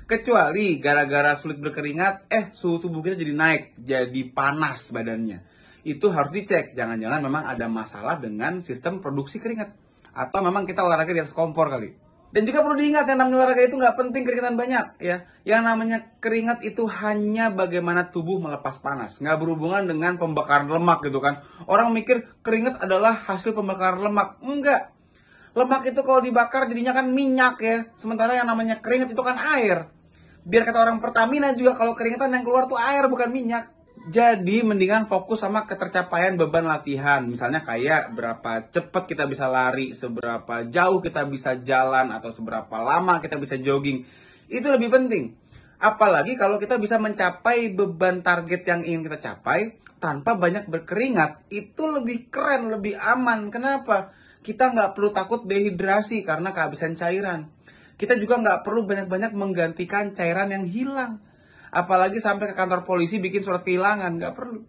A: Kecuali gara-gara sulit berkeringat, suhu tubuh kita jadi naik, jadi panas badannya. Itu harus dicek, jangan-jangan memang ada masalah dengan sistem produksi keringat. Atau memang kita olahraga di atas kompor kali. Dan juga perlu diingat yang namanya olahraga itu nggak penting keringatan banyak ya. Yang namanya keringat itu hanya bagaimana tubuh melepas panas. Nggak berhubungan dengan pembakaran lemak gitu kan. Orang mikir keringat adalah hasil pembakaran lemak. Enggak. Lemak itu kalau dibakar jadinya kan minyak ya. Sementara yang namanya keringat itu kan air. Biar kata orang Pertamina juga kalau keringatan yang keluar tuh air bukan minyak. Jadi mendingan fokus sama ketercapaian beban latihan. Misalnya kayak berapa cepat kita bisa lari, seberapa jauh kita bisa jalan, atau seberapa lama kita bisa jogging. Itu lebih penting. Apalagi kalau kita bisa mencapai beban target yang ingin kita capai tanpa banyak berkeringat. Itu lebih keren, lebih aman. Kenapa? Kita nggak perlu takut dehidrasi karena kehabisan cairan. Kita juga nggak perlu banyak-banyak menggantikan cairan yang hilang. Apalagi sampai ke kantor polisi bikin surat kehilangan, nggak perlu.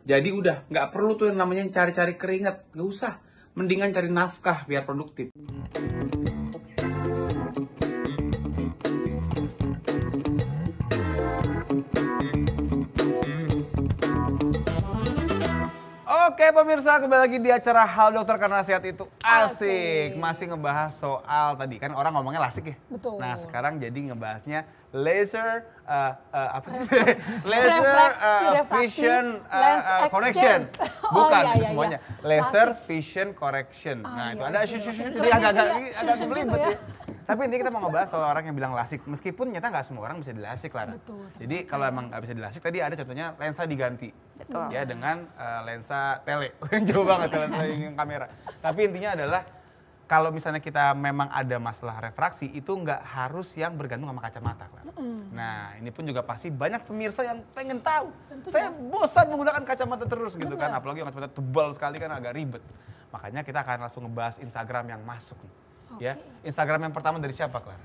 A: Jadi udah, nggak perlu tuh yang namanya cari-cari keringat, nggak usah. Mendingan cari nafkah biar produktif. Oke pemirsa, kembali lagi di acara Hal Dokter karena Sehat itu asik. Masih ngebahas soal tadi kan orang ngomongnya lasik ya.
B: Betul.
A: Nah sekarang jadi ngebahasnya laser apa sih? Laser vision correction. Bukan semuanya. Laser vision correction. Nah itu ada jadi agak belibet ya. Tapi intinya kita mau ngebahas soal orang yang bilang lasik. Meskipun nyata nggak semua orang bisa dilasik, Lara.
B: Betul.
A: Jadi kalau emang nggak bisa dilasik, tadi ada contohnya lensa diganti.
D: Betul.
A: Ya dengan lensa tele. Jauh banget lensa yang kamera. Tapi intinya adalah kalau misalnya kita memang ada masalah refraksi, itu nggak harus yang bergantung sama kacamata, Clara. Nah ini pun juga pasti banyak pemirsa yang pengen tahu.
B: Tentunya.
A: Saya bosan menggunakan kacamata terus gitu kan. Apalagi yang kacamata tebal sekali kan agak ribet. Makanya kita akan langsung ngebahas Instagram yang masuk nih. Ya, Instagram yang pertama dari siapa, Clara?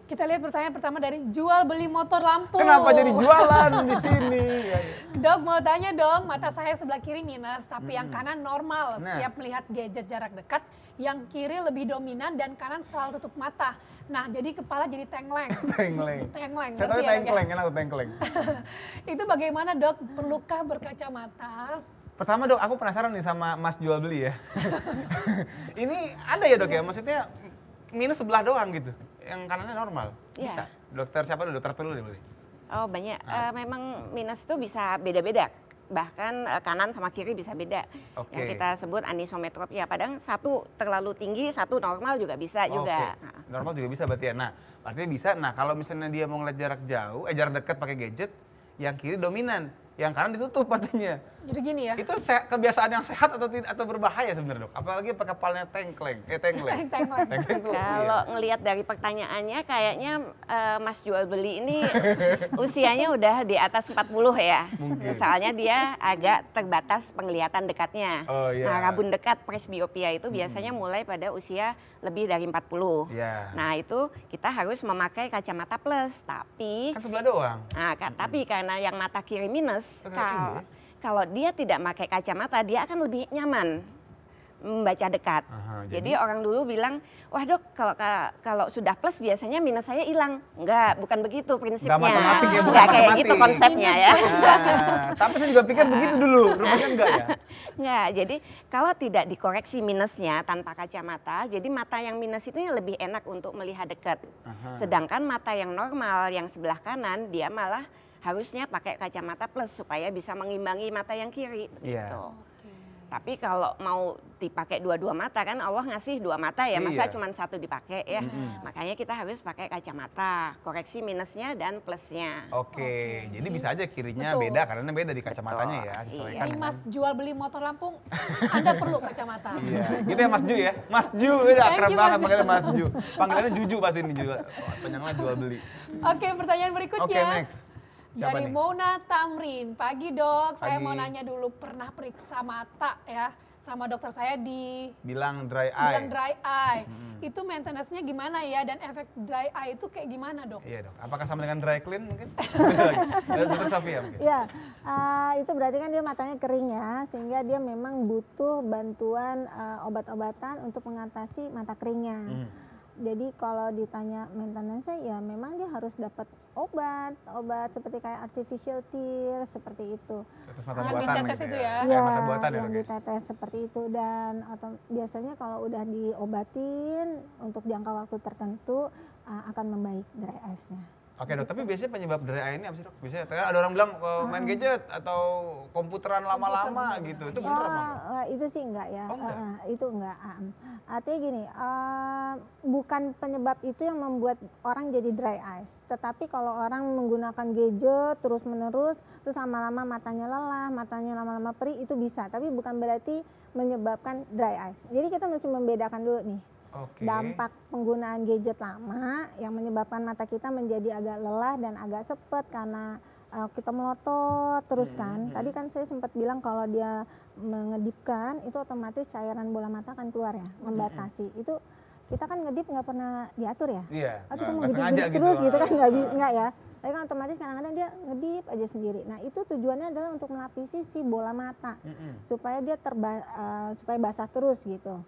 B: Kita lihat pertanyaan pertama dari jual beli motor lampu.
A: Kenapa jadi jualan di sini?
B: Dok mau tanya dong, mata saya sebelah kiri minus, tapi yang kanan normal. Setiap melihat gadget jarak dekat, yang kiri lebih dominan dan kanan selalu tutup mata. Nah, jadi kepala jadi tengleng. Tengleng.
A: Saya tahu tengleng, enak tuh tengleng.
B: Itu bagaimana dok? Perlukah berkacamata?
A: Pertama dok, aku penasaran nih sama Mas jual beli ya. Ini ada ya dok ya, maksudnya minus sebelah doang gitu, yang kanannya normal. Bisa. Dokter siapa dulu? Dokter dulu deh boleh.
D: Oh banyak, memang minus itu bisa beda-beda. Bahkan kanan sama kiri bisa beda. Yang kita sebut anisometropia. Padahal satu terlalu tinggi, satu normal juga bisa juga.
A: Normal juga bisa berarti ya. Nah, artinya bisa. Nah kalau misalnya dia mau ngeliat jarak jauh, jarak dekat pakai gadget, yang kiri dominan. Yang kanan ditutup matanya.
B: Jadi gini ya?
A: Itu kebiasaan yang sehat atau berbahaya sebenarnya dok? Apalagi pakai kepalanya tengleng.
D: Kalau ngelihat dari pertanyaannya kayaknya Mas jual beli ini usianya udah di atas 40 ya.
A: Mungkin.
D: Soalnya dia agak terbatas penglihatan dekatnya. Nah rabun dekat presbiopia itu biasanya mulai pada usia lebih dari 40. Nah itu kita harus memakai kacamata plus. Tapi
A: kan sebelah doang.
D: Nah, tapi karena yang mata kiri minus, kalau dia tidak pakai kacamata, dia akan lebih nyaman membaca dekat. Jadi orang dulu bilang, wah dok kalau sudah plus biasanya minus saya hilang. Enggak, bukan begitu prinsipnya. Enggak kayak gitu konsepnya ya.
A: Tapi saya juga pikir begitu dulu, rupanya enggak ya?
D: Enggak, jadi kalau tidak dikoreksi minusnya tanpa kacamata, jadi mata yang minus itu lebih enak untuk melihat dekat. Sedangkan mata yang normal, yang sebelah kanan, dia malah harusnya pakai kacamata plus supaya bisa mengimbangi mata yang kiri. Begitu. Tapi kalau mau dipakai dua-dua mata kan Allah ngasih dua mata ya, masa cuma satu dipakai ya. Makanya kita harus pakai kacamata, koreksi minusnya dan plusnya.
A: Jadi bisa aja kirinya beda, karena beda di kacamatanya ya.
B: Ini Mas jual beli motor Lampung, Anda perlu kacamata.
A: Gitu ya Mas Ju ya. Mas Ju, udah akrab banget panggilnya Mas Ju. Panggilannya Juju pas ini juga. Panjangnya jual beli.
B: Pertanyaan berikutnya.
A: Next.
B: Siapa dari nih? Mona Tamrin, pagi dok, saya mau nanya dulu, pernah periksa mata ya, sama dokter saya
A: bilang dry eye.
B: Itu maintenance-nya gimana ya, dan efek dry eye itu kayak gimana, Dok?
A: Iya, Dok. Apakah sama dengan dry clean mungkin? Dokter Sofia mungkin.
C: Ya, itu berarti kan dia matanya kering ya, sehingga dia memang butuh bantuan obat-obatan untuk mengatasi mata keringnya. Jadi kalau ditanya maintenance ya memang dia harus dapat obat seperti kayak artificial tears seperti itu.
A: Tetes mata
B: Yang
A: buatan
B: ditetes
A: gitu
B: itu
A: ya.
B: ya?
C: Iya,
A: Mata buatan ya,
C: yang
A: Dok, ya?
C: ditetes seperti itu, dan biasanya kalau udah diobatin untuk jangka waktu tertentu akan membaik dry eyes-nya.
A: Oke, Dok, tapi biasanya penyebab dry eye ini apa sih, Dok? Biasanya ada orang bilang main gadget atau komputeran lama-lama gitu. Itu benar apa?
C: Itu sih enggak ya.
A: Oh, enggak?
C: Itu enggak. Artinya gini, bukan penyebab itu yang membuat orang jadi dry eyes. Tetapi kalau orang menggunakan gadget terus-menerus, terus lama-lama matanya lelah, matanya lama-lama perih, itu bisa. Tapi bukan berarti menyebabkan dry eyes. Jadi kita mesti membedakan dulu nih. Dampak penggunaan gadget lama yang menyebabkan mata kita menjadi agak lelah dan agak sepet karena kita melotot terus kan. Tadi kan saya sempat bilang kalau dia mengedipkan itu otomatis cairan bola mata akan keluar ya, membatasi. Itu kita kan ngedip nggak pernah diatur ya.
A: Iya.
C: Kita mau ngedip terus gitu kan nggak ya. Tapi kan otomatis kadang-kadang dia ngedip aja sendiri. Nah itu tujuannya adalah untuk melapisi si bola mata supaya dia supaya basah terus gitu.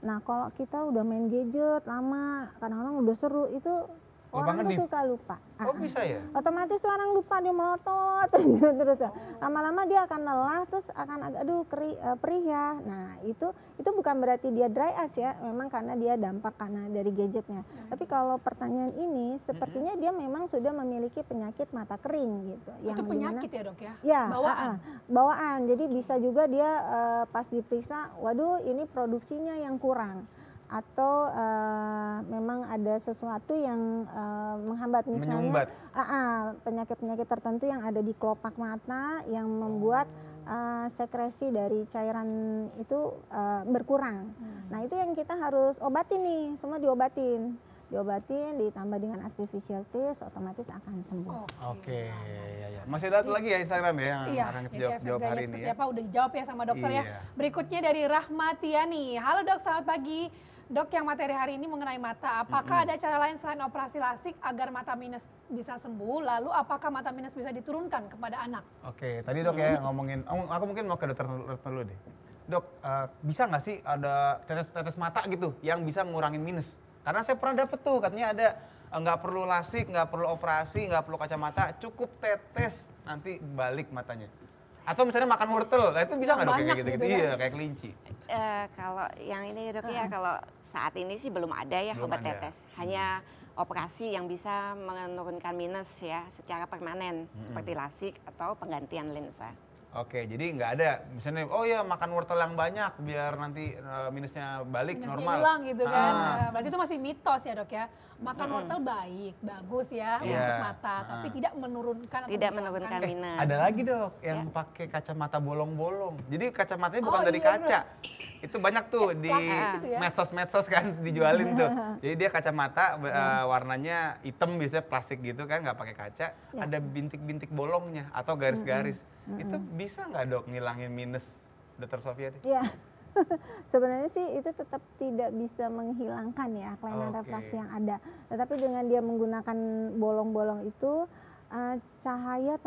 C: Nah kalau kita udah main gadget lama, kadang-kadang udah seru, itu orang tuh suka lupa.
A: Oh bisa ya?
C: Otomatis tuh orang lupa, dia melotot terus. Lama-lama dia akan lelah, terus akan perih ya. Nah itu bukan berarti dia dry eyes ya, memang karena dia dampak karena dari gadgetnya. Tapi kalau pertanyaan ini, sepertinya dia memang sudah memiliki penyakit mata kering gitu.
B: Itu penyakit ya, Dok ya?
C: Ya, bawaan. Jadi bisa juga dia pas diperiksa, waduh ini produksinya yang kurang. Atau memang ada sesuatu yang menghambat, misalnya penyakit-penyakit tertentu yang ada di kelopak mata yang membuat sekresi dari cairan itu berkurang. Nah itu yang kita harus obatin nih, semua diobatin ditambah dengan artificial tears, otomatis akan sembuh.
A: Oke, ya. Masih ada lagi ya Instagram ya yang akan kita jawab hari ini ya.
B: Apa udah dijawab ya sama dokter ya. Berikutnya dari Rahmatiani. Halo Dok, selamat pagi. Dok, yang materi hari ini mengenai mata, apakah ada cara lain selain operasi lasik agar mata minus bisa sembuh? Lalu apakah mata minus bisa diturunkan kepada anak?
A: Oke, tadi Dok ya ngomongin, aku mungkin mau ke dokter dulu deh. Dok, bisa nggak sih ada tetes mata gitu yang bisa ngurangin minus? Karena saya pernah dapet tuh, katanya ada nggak perlu lasik, nggak perlu operasi, nggak perlu kacamata, cukup tetes nanti balik matanya. Atau misalnya makan wortel, nah itu bisa nggak Dok kayak gitu-gitu? Iya, kayak kelinci.
D: Kalau yang ini Dok ya, kalau saat ini sih belum ada ya obat tetes. Hanya operasi yang bisa menurunkan minus ya secara permanen seperti lasik atau penggantian lensa.
A: Oke, jadi nggak ada misalnya, oh ya makan wortel yang banyak biar nanti minusnya balik
B: minusnya
A: normal.
B: Hilang gitu kan. Berarti itu masih mitos ya Dok ya. Makan wortel baik, bagus ya untuk mata, tapi tidak menurunkan
D: minus.
A: Ada lagi Dok yang pakai kacamata bolong-bolong. Jadi kacamatanya bukan dari kaca. Itu banyak tuh di
B: gitu ya?
A: medsos kan dijualin tuh. Jadi dia kacamata warnanya hitam, biasanya plastik gitu kan, nggak pakai kaca. Ada bintik-bintik bolongnya atau garis-garis. Itu bisa nggak Dok ngilangin minus, Dokter Sofia?
C: Iya. Sebenarnya sih itu tetap tidak bisa menghilangkan ya kelainan refraksi yang ada. Tetapi dengan dia menggunakan bolong-bolong itu, cahaya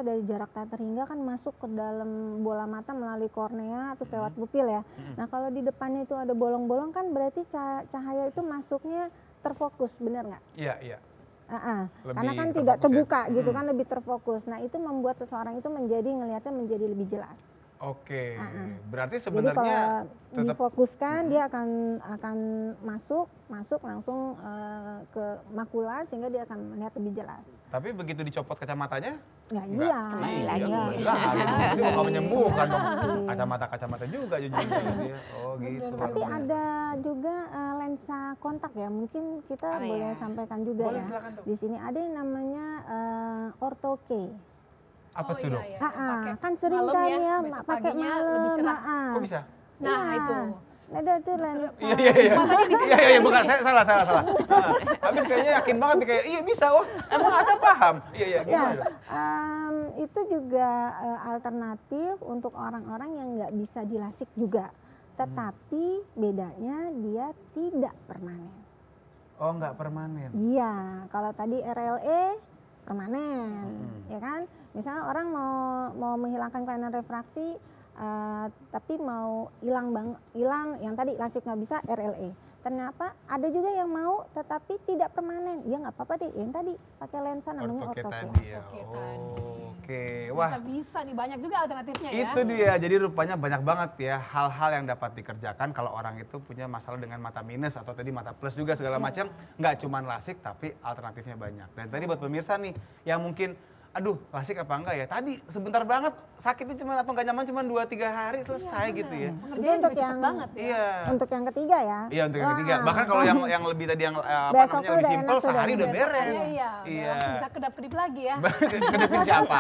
C: dari jarak tak terhingga kan masuk ke dalam bola mata melalui kornea terus lewat pupil ya. Nah kalau di depannya itu ada bolong-bolong kan berarti cahaya itu masuknya terfokus, benar nggak?
A: Iya.
C: Karena kan tidak terbuka gitu kan, lebih terfokus. Nah itu membuat seseorang itu ngelihatnya menjadi lebih jelas.
A: Oke, berarti sebenarnya
C: jadi kalau difokuskan dia akan masuk langsung ke makula sehingga dia akan melihat lebih jelas.
A: Tapi begitu dicopot kacamatanya?
C: Ya iya.
D: Kembali lagi.
A: Ini mau menyembuhkan dong. Kacamata juga jujur. Oh gitu.
C: Tapi ada juga lensa kontak ya, mungkin kita boleh sampaikan juga ya. Di sini ada yang namanya Ortho-K.
A: Apa tuh Dok?
C: Kan sering kan ya pakai malam.
B: lebih cerah.
A: Kok bisa?
B: Nah itu.
C: Ada tuh lensa.
A: Iya, bukan, saya salah. Habis kayaknya yakin banget nih, kayak iya bisa, emang ada paham. Iya, gimana?
C: itu juga alternatif untuk orang-orang yang nggak bisa dilasik juga. Tetapi bedanya dia tidak permanen.
A: Oh, nggak permanen.
C: Iya, kalau tadi RLE permanen, ya kan? Misalnya orang mau menghilangkan kelainan refraksi, tapi mau hilang yang tadi lasik nggak bisa RLE. Ternyata ada juga yang mau tetapi tidak permanen. Ya nggak apa-apa deh, yang tadi pakai lensa namanya
A: Ortoke
C: ortoke.
A: tadi ya. Oke, wah.
B: Ternyata bisa nih, banyak juga alternatifnya ya.
A: Itu dia, jadi rupanya banyak banget ya hal-hal yang dapat dikerjakan kalau orang itu punya masalah dengan mata minus atau tadi mata plus juga segala macam. Nggak cuma lasik tapi alternatifnya banyak. Dan tadi buat pemirsa nih yang mungkin aduh lasik apa enggak ya, tadi sebentar banget sakitnya cuma atau nggak nyaman cuma 2-3 hari selesai gitu ya.
B: Pengertiannya juga cepet banget ya.
A: Iya.
C: Untuk yang ketiga ya.
A: Iya, untuk yang ketiga. Bahkan kalau yang lebih tadi yang apa
C: Besok
A: namanya lebih
C: udah
A: simpel
C: enak sudah.
A: sehari udah
B: Besok
A: beres.
B: aja, iya. Udah langsung bisa kedap-kedip lagi ya.
A: Kedepin siapa?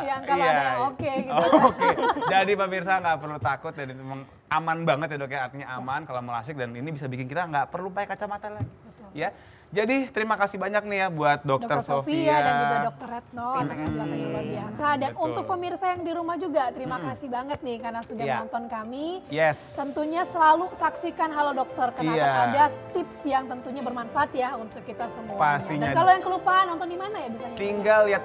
B: Yang kalau ada yang oke gitu.
A: Oh, oke. Jadi pemirsa nggak perlu takut dan itu memang aman banget ya dok ya, artinya aman kalau melasik dan ini bisa bikin kita nggak perlu pakai kacamata lagi.
B: Betul.
A: Ya. Jadi terima kasih banyak nih ya buat Dokter
B: Sofia dan juga Dokter Retno atas penjelasannya luar biasa. Dan
A: Betul.
B: untuk pemirsa yang di rumah juga terima kasih banget nih karena sudah
A: Iya.
B: menonton kami.
A: Yes.
B: Tentunya selalu saksikan Halo Dokter karena
A: Iya.
B: akan ada tips yang tentunya bermanfaat ya untuk kita semuanya.
A: Pastinya.
B: Dan kalau yang kelupaan nonton di mana ya bisanya?
A: Tinggal lihat